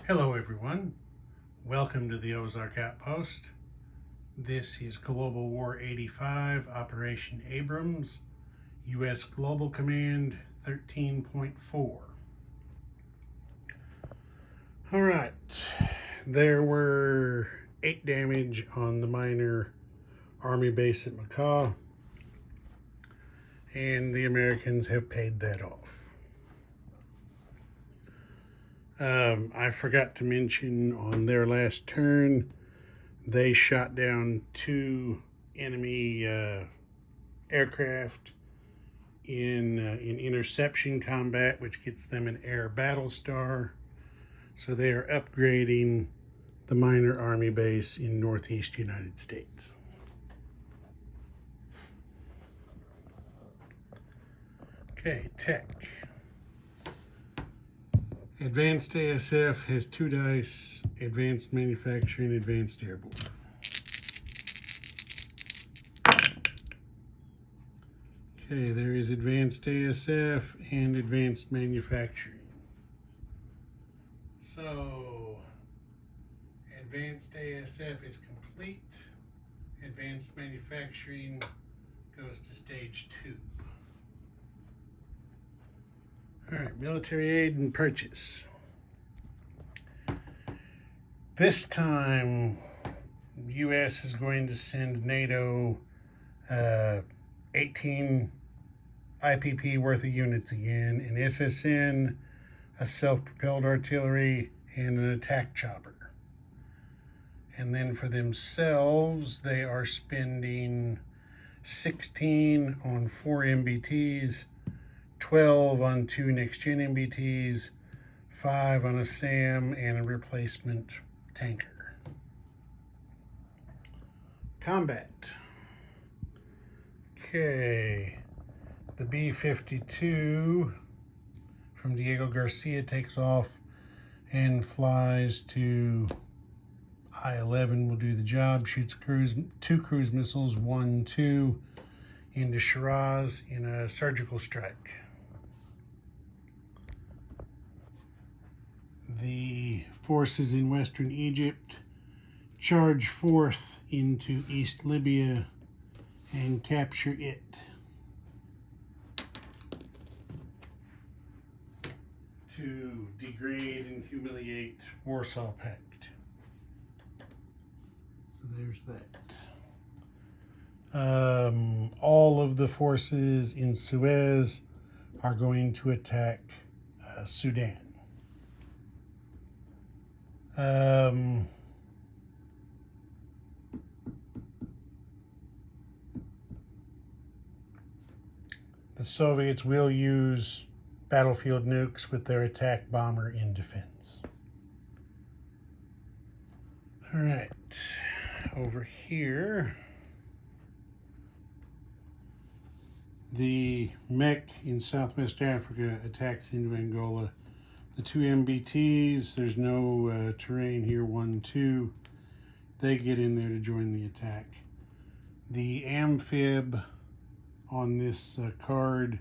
Hello everyone, welcome to the Ozark Outpost. This is Global War 85, Operation Abrams, U.S. Global Command 13.4. Alright, there were 8 damage on the minor Army base at Macaw, and the Americans have paid that off. I forgot to mention on their last turn, they shot down 2 enemy aircraft in interception combat, which gets them an air battle star. So they are upgrading the minor Army base in Northeast United States. Okay, tech. Advanced ASF has 2 dice, Advanced Manufacturing, Advanced Airborne. Okay, there is Advanced ASF and Advanced Manufacturing. So, Advanced ASF is complete. Advanced Manufacturing goes to Stage 2. All right, military aid and purchase. This time, the U.S. is going to send NATO 18 IPP worth of units again, an SSN, a self-propelled artillery, and an attack chopper. And then for themselves, they are spending 16 on 4 MBTs, 12 on 2 next-gen MBTs, 5 on a SAM, and a replacement tanker. Combat. Okay, the B-52 from Diego Garcia takes off and flies to I-11, will do the job, shoots 2 cruise missiles, 1-2, into Shiraz in a surgical strike. The forces in Western Egypt charge forth into East Libya and capture it. To degrade and humiliate Warsaw Pact. So there's that. All of the forces in Suez are going to attack Sudan. The Soviets will use battlefield nukes with their attack bomber in defense. All right, over here, the mech in Southwest Africa attacks into Angola. The 2 MBTs, there's no terrain here, 1-2. They get in there to join the attack. The amphib on this card,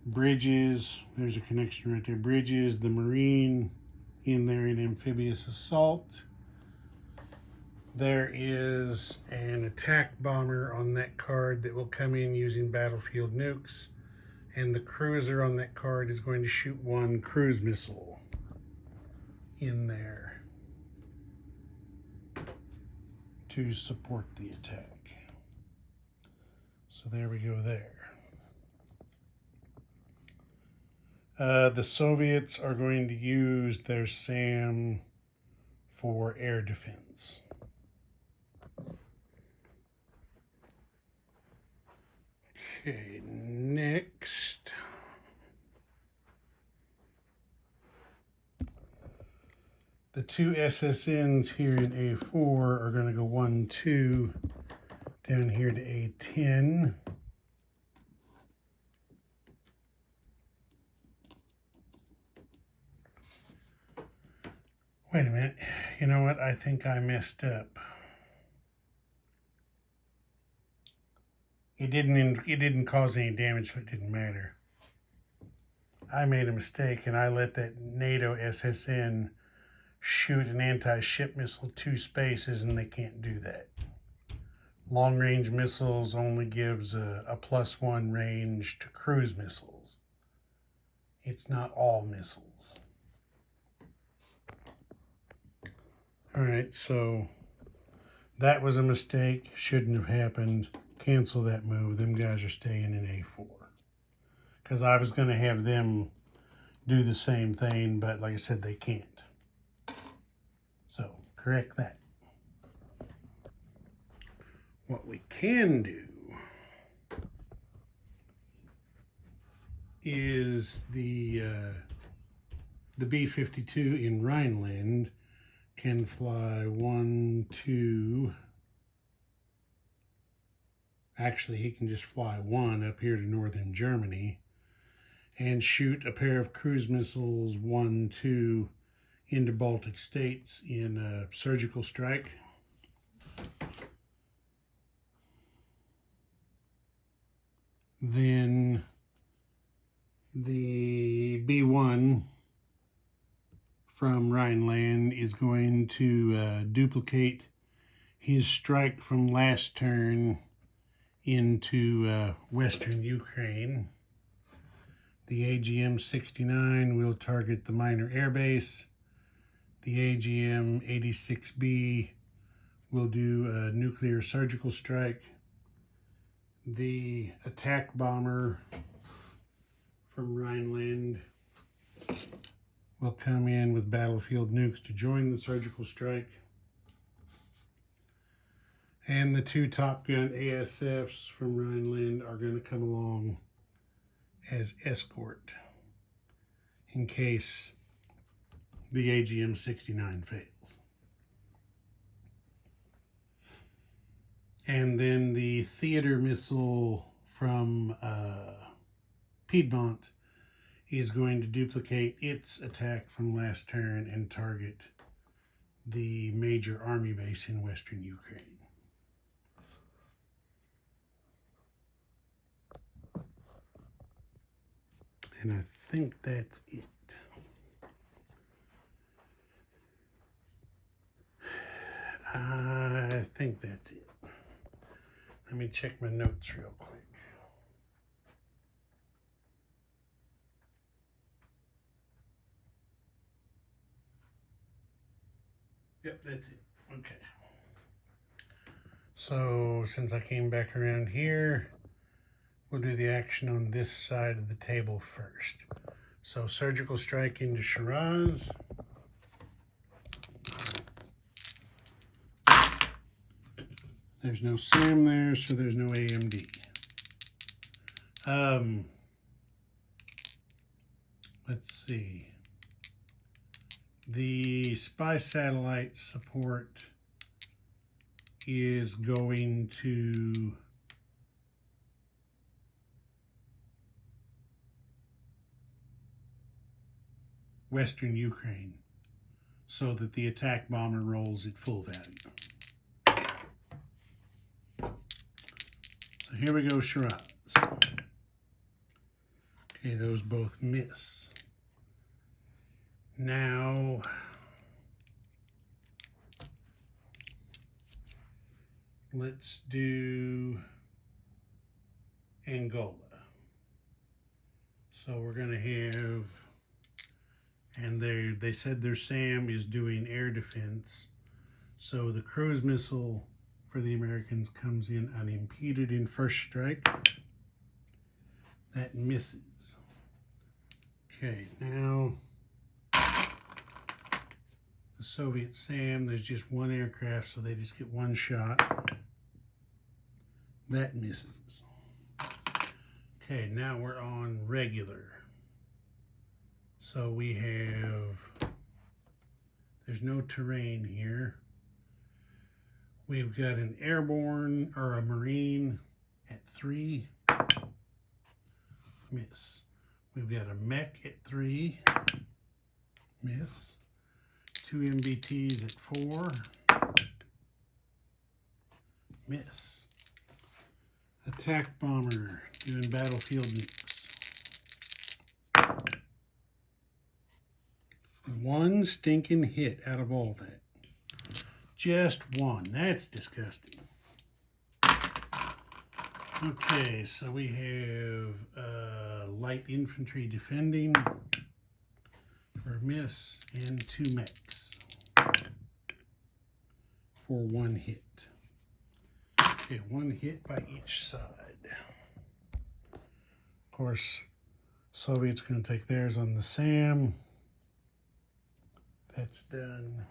bridges, there's a connection right there, bridges, the Marine in there in amphibious assault. There is an attack bomber on that card that will come in using battlefield nukes, and the cruiser on that card is going to shoot 1 cruise missile in there to support the attack. So there we go there. The Soviets are going to use their SAM for air defense. Okay, next. The 2 SSNs here in A4 are going to go 1-2 down here to A10. Wait a minute. You know what? I think I messed up. It didn't cause any damage, so it didn't matter. I made a mistake and I let that NATO SSN shoot an anti-ship missile 2 spaces, and they can't do that. Long-range missiles only gives a +1 range to cruise missiles. It's not all missiles. All right, so that was a mistake. Shouldn't have happened. Cancel that move. Them guys are staying in A4. Because I was going to have them do the same thing, but like I said, they can't. So, correct that. What we can do is the B-52 in Rhineland can fly 1, 2. Actually, he can just fly 1 up here to northern Germany and shoot a pair of cruise missiles 1, 2 into Baltic states in a surgical strike. Then the B-1 from Rhineland is going to duplicate his strike from last turn into western Ukraine. The AGM-69 will target the minor airbase. The AGM-86B will do a nuclear surgical strike. The attack bomber from Rhineland will come in with battlefield nukes to join the surgical strike. And the 2 Top Gun ASFs from Rhineland are going to come along as escort in case the AGM-69 fails. And then the theater missile from Piedmont is going to duplicate its attack from last turn and target the major army base in western Ukraine. And I think that's it. I think that's it. Let me check my notes real quick. Yep, that's it. Okay. So since I came back around here, we'll do the action on this side of the table first. So surgical strike into Shiraz. There's no SAM there, so there's no AMD. Let's see. The spy satellite support is going to western Ukraine so that the attack bomber rolls at full value. So here we go, Shiraz. Okay, those both miss. Now, let's do Angola. So we're going to have, and they said their SAM is doing air defense. So the cruise missile for the Americans comes in unimpeded in first strike. That misses. Okay, now the Soviet SAM, there's just one aircraft, so they just get one shot. That misses. Okay, now we're on regular. So we have, there's no terrain here. We've got an airborne or a Marine at 3. Miss. We've got a mech at 3. Miss. 2 MBTs at 4. Miss. Attack bomber doing battlefield nukes. One stinking hit out of all that. Just one. That's disgusting. Okay, so we have light infantry defending for a miss and 2 mechs for 1 hit. Okay, 1 hit by each side. Of course, Soviets going to take theirs on the SAM. That's done.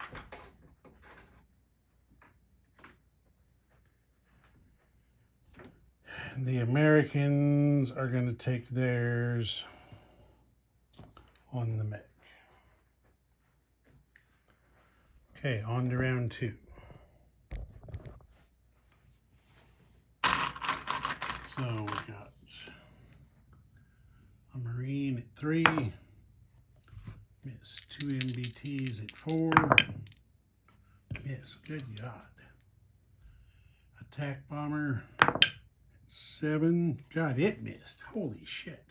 The Americans are going to take theirs on the mech. Okay, on to round 2. So we got a Marine at 3, miss 2 MBTs at 4, miss, good God. Attack bomber 7. God, it missed. Holy shit.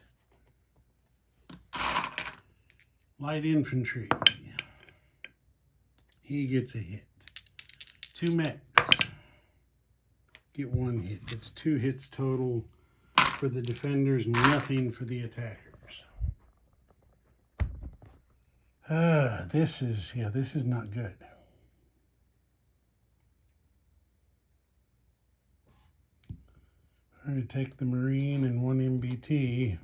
Light infantry. He gets a hit. 2 mechs get 1 hit. It's 2 hits total for the defenders, nothing for the attackers. This is not good. I'm going to take the Marine and 1 MBT.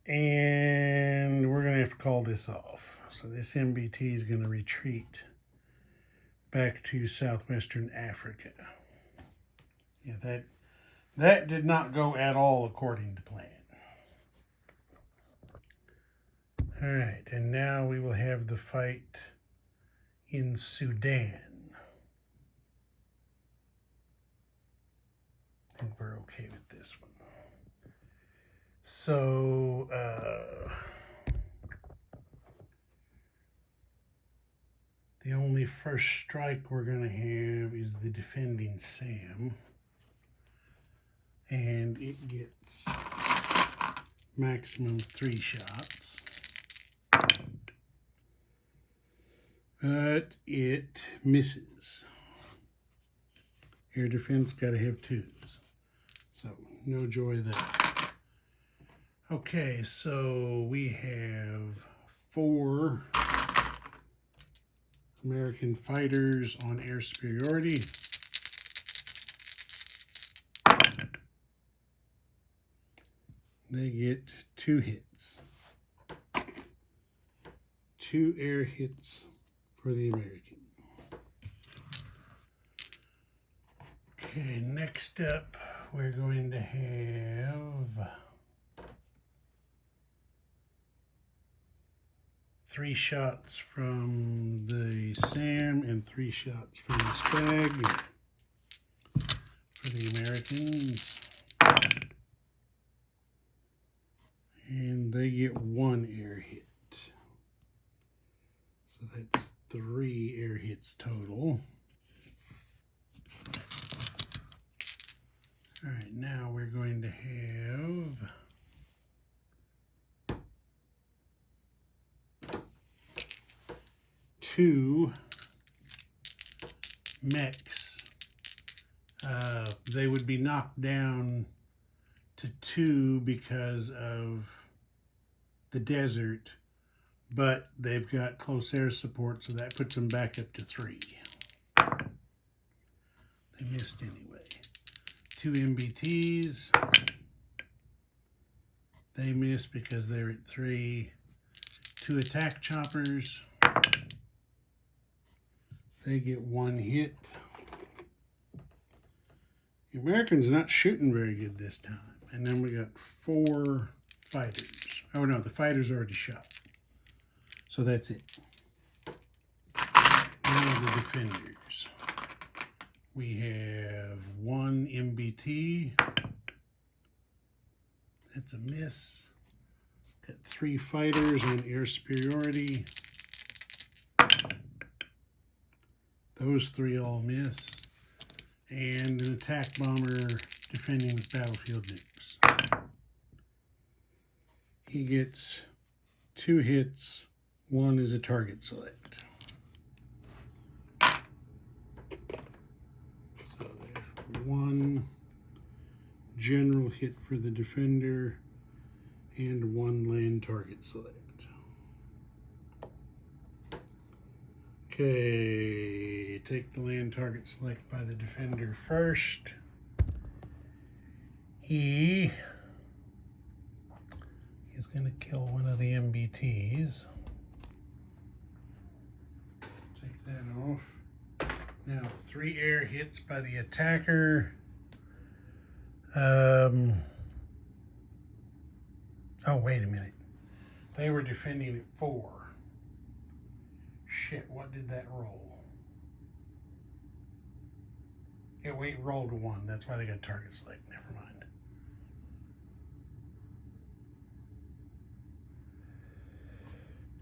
And we're going to have to call this off. So this MBT is going to retreat back to southwestern Africa. Yeah, that did not go at all according to plan. All right, and now we will have the fight in Sudan. I think we're okay with this one. So, the only first strike we're going to have is the defending SAM. And it gets maximum 3 shots. But it misses. Air defense got to have 2s. So, no joy there. Okay, so we have 4 American fighters on air superiority. They get 2 hits. 2 air hits for the American. Okay, next up, we're going to have 3 shots from the SAM and 3 shots from the SPAG for the Americans. And they get 1 air hit. So that's 3 air hits total. All right, now we're going to have 2 mechs. They would be knocked down to 2 because of the desert, but they've got close air support, so that puts them back up to 3. They missed anyway. 2 MBTs. They missed because they're at 3. 2 attack choppers. They get 1 hit. The Americans not shooting very good this time. And then we got 4 fighters. Oh no, the fighters already shot. So that's it. Now the defenders. We have 1 MBT. That's a miss. Got 3 fighters on air superiority. Those 3 all miss. And an attack bomber defending with battlefield nukes. He gets 2 hits. 1 is a target select. So there's 1 general hit for the defender and 1 land target select. Okay, take the land target select by the defender first. He is going to kill one of the MBTs. Take that off. Now 3 air hits by the attacker. Oh, wait a minute. They were defending at 4. Shit, what did that roll? Yeah, wait, rolled a 1. That's why they got target select. Never mind.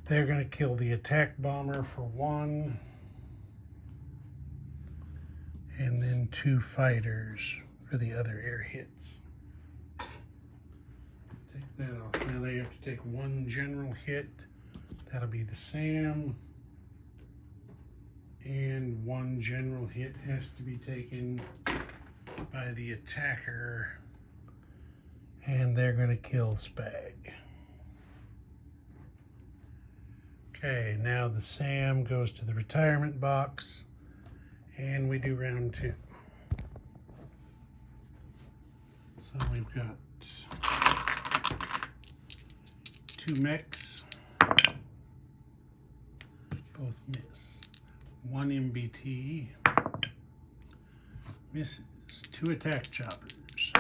They're going to kill the attack bomber for 1. And then 2 fighters for the other air hits. Take that off. Now they have to take 1 general hit. That'll be the SAM. And 1 general hit has to be taken by the attacker. And they're going to kill Spag. Okay, now the SAM goes to the retirement box. And we do round 2. So we've got 2 mechs. Both miss. 1 MBT. Misses. 2 attack choppers.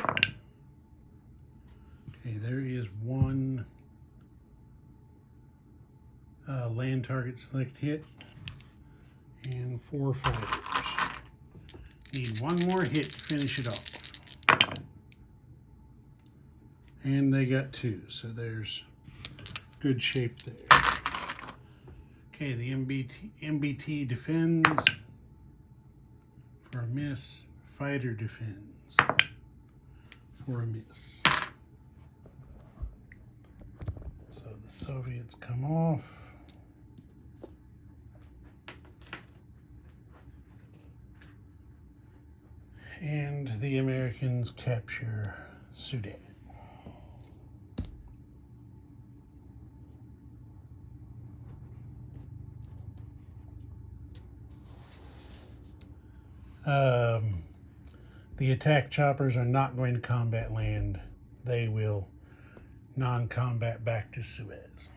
Okay, there is 1 land target select hit. And 4 fighters. Need 1 more hit to finish it off. And they got 2, so there's good shape there. Okay, the MBT defends for a miss. Fighter defends for a miss. So the Soviets come off. And the Americans capture Sudan. The attack choppers are not going to combat land. They will non-combat back to Suez.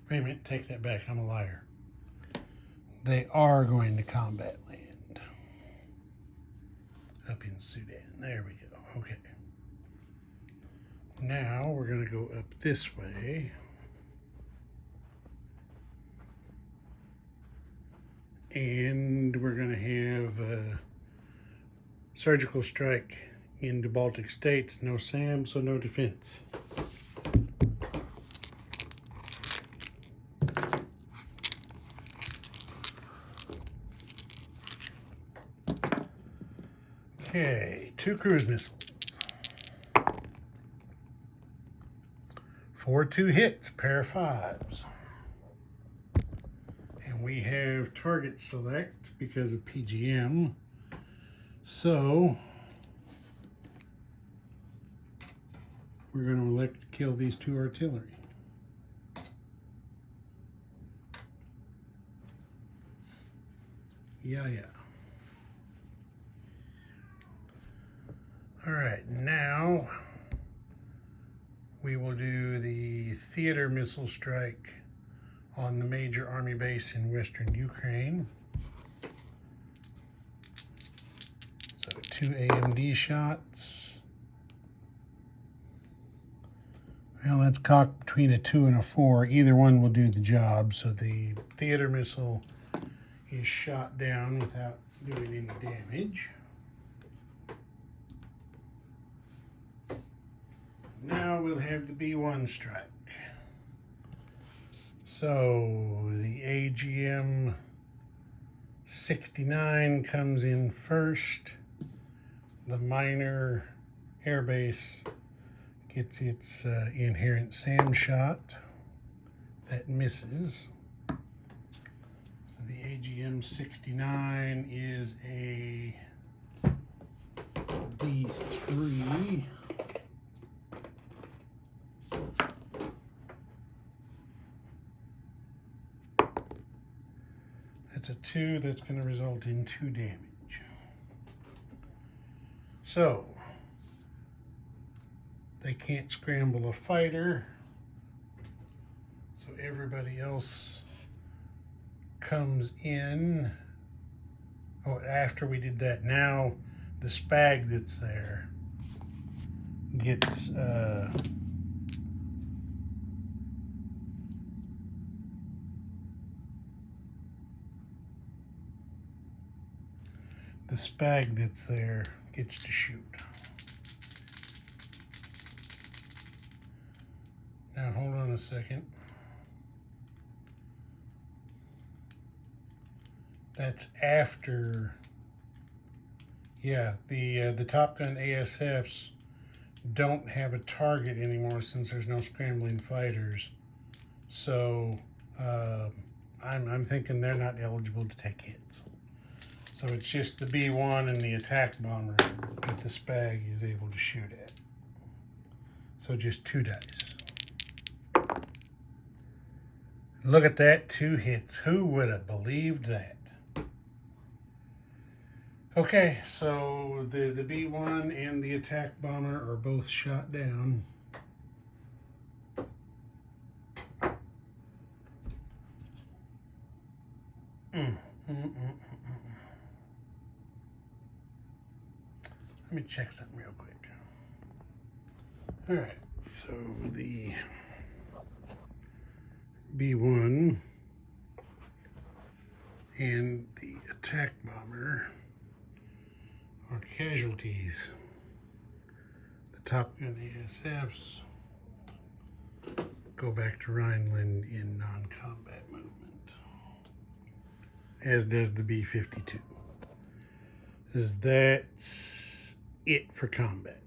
Wait a minute, take that back. I'm a liar. They are going to combat land up in Sudan. There we go. Okay. Now we're going to go up this way. And we're going to have a surgical strike into Baltic states. No SAM, so no defense. Okay, 2 cruise missiles. 4 2 hits, pair of 5s. And we have target select because of PGM. So we're going to elect to kill these 2 artillery. Yeah. All right, now we will do the theater missile strike on the major army base in western Ukraine. So 2 AMD shots. Well, that's cocked between a 2 and a 4. Either one will do the job. So the theater missile is shot down without doing any damage. Now we'll have the B1 strike. So the AGM-69 comes in first. The minor airbase gets its inherent SAM shot. That misses. So the AGM-69 is a D3. That's a 2. That's going to result in 2 damage. So they can't scramble a fighter. So everybody else comes in. Oh, after we did that, now the spag that's there gets the spag that's there gets to shoot. Now hold on a second. That's after, yeah, the Top Gun ASFs don't have a target anymore since there's no scrambling fighters. So I'm thinking they're not eligible to take hits. So it's just the B-1 and the attack bomber that the spag is able to shoot at. So just 2 dice. Look at that, 2 hits. Who would have believed that? Okay, so the B-1 and the attack bomber are both shot down. Let me check something real quick. All right, so the B-1 and the attack bomber are casualties. The Top Gun ASFs go back to Rhineland in non-combat movement, as does the B-52. That's it for combat.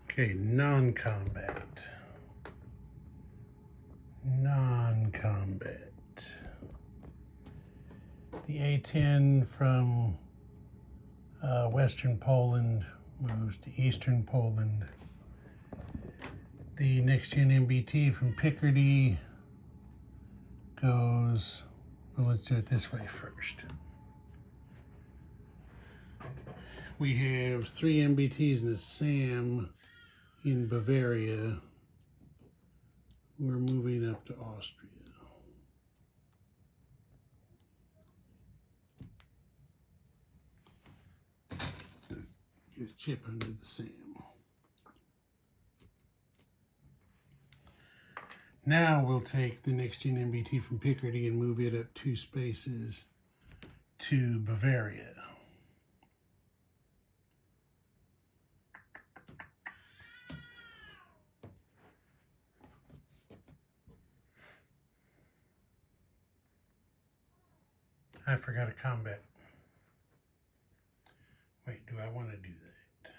Okay, non-combat. Non-combat. The A-10 from Western Poland moves to Eastern Poland. The next-gen MBT from Picardy goes, well, let's do it this way first. We have 3 MBTs and a SAM in Bavaria. We're moving up to Austria. Get a chip under the SAM. Now we'll take the next-gen MBT from Picardy and move it up 2 spaces to Bavaria. I forgot a combat. Wait, do I want to do that?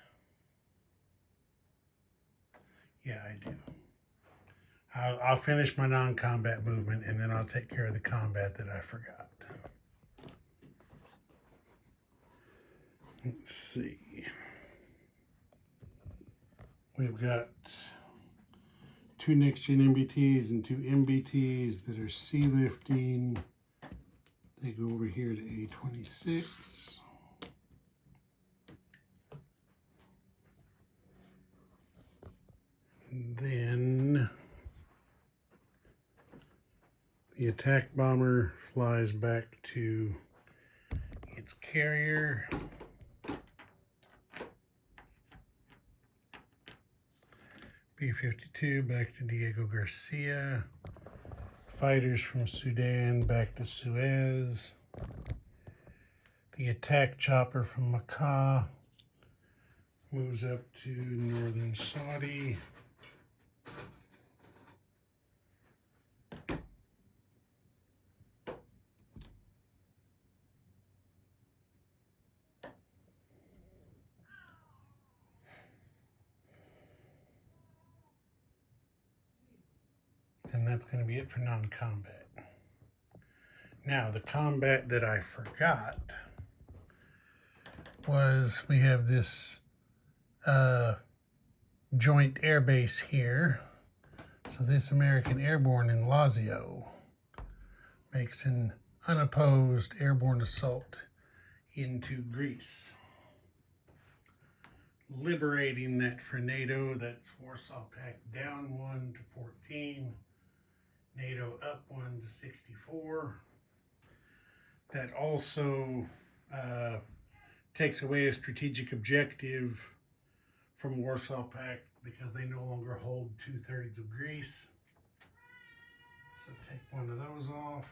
Yeah, I do. I'll finish my non-combat movement and then I'll take care of the combat that I forgot. Let's see. We've got 2 next-gen MBTs and 2 MBTs that are sea lifting. They go over here to A26. And then the attack bomber flies back to its carrier. B-52 back to Diego Garcia. Fighters from Sudan back to Suez. The attack chopper from Makkah moves up to northern Saudi. And that's going to be it for non-combat. Now, the combat that I forgot was we have this joint air base here. So this American Airborne in Lazio makes an unopposed airborne assault into Greece, liberating that for NATO. That's Warsaw Pact down 1 to 14, NATO up 1 to 64. That also takes away a strategic objective from Warsaw Pact because they no longer hold 2/3 of Greece. So take one of those off.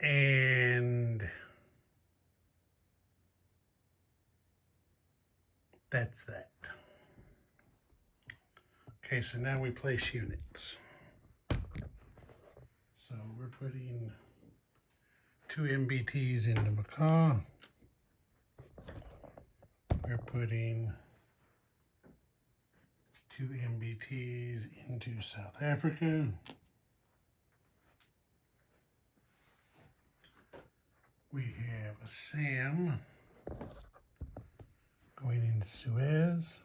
And that's that. Okay, so now we place units. So we're putting 2 MBTs into Macau. We're putting 2 MBTs into South Africa. We have a SAM going into Suez.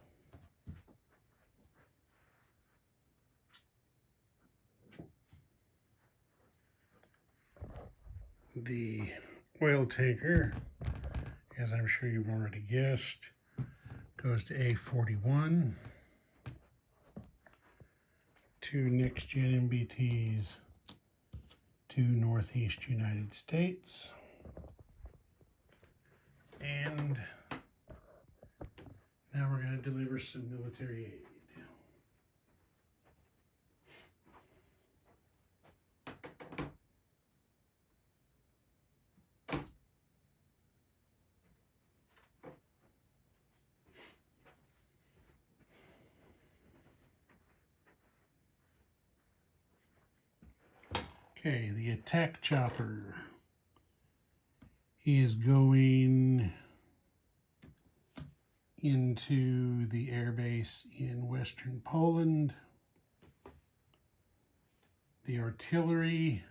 The oil tanker, as I'm sure you've already guessed, goes to A41. 2 next-gen MBTs to Northeast United States. And now we're going to deliver some military aid. Okay, the attack chopper is going into the airbase in Western Poland. The artillery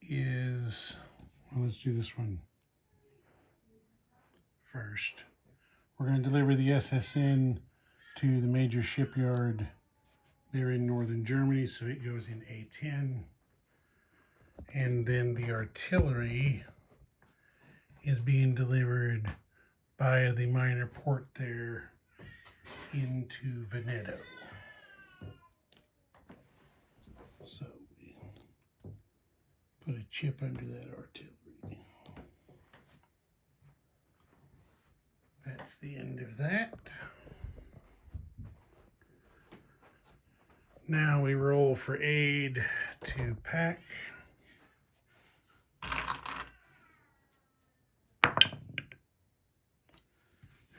is, well, let's do this one first. We're going to deliver the SSN to the major shipyard there in northern Germany, so it goes in A10. And then the artillery is being delivered via the minor port there into Veneto. So we put a chip under that artillery. That's the end of that. Now we roll for aid to pack.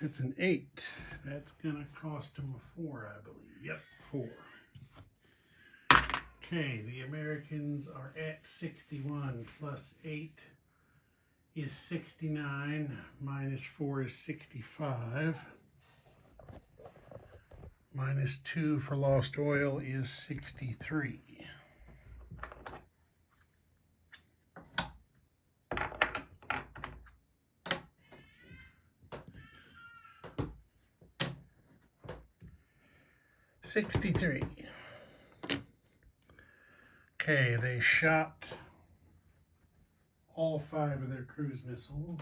It's an 8. That's gonna cost them a 4, I believe. Yep, 4. Okay, the Americans are at 61 plus 8 is 69, minus 4 is 65. Minus 2 for lost oil is 63. Okay, they shot all 5 of their cruise missiles.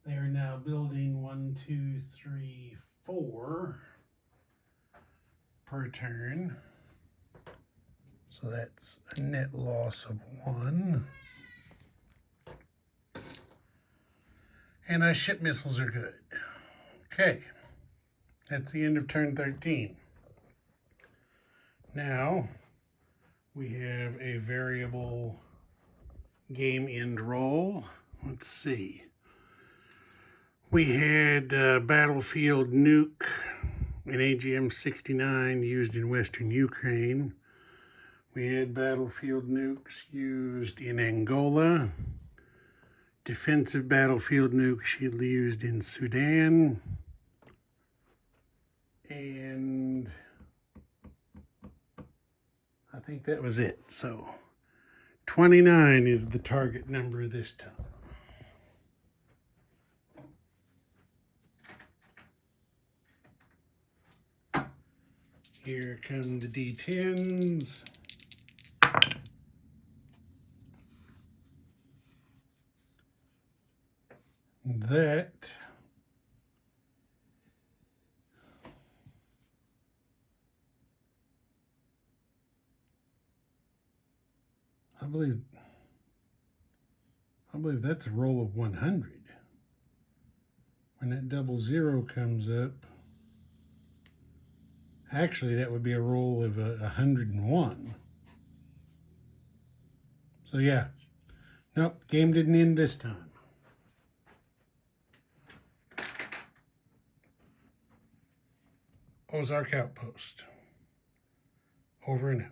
They are now building 1, 2, 3, 4 per turn. So that's a net loss of 1. And our ship missiles are good. Okay, that's the end of turn 13. Now, we have a variable game end roll. Let's see. We had battlefield nuke, an AGM-69 used in Western Ukraine. We had battlefield nukes used in Angola. Defensive battlefield nukes used in Sudan. And I think that was it. So 29 is the target number this time. Here come the D10s. That I believe that's a roll of 100. When that double zero comes up, actually that would be a roll of 101. So yeah, nope, game didn't end this time. Ozark Outpost. Over and out.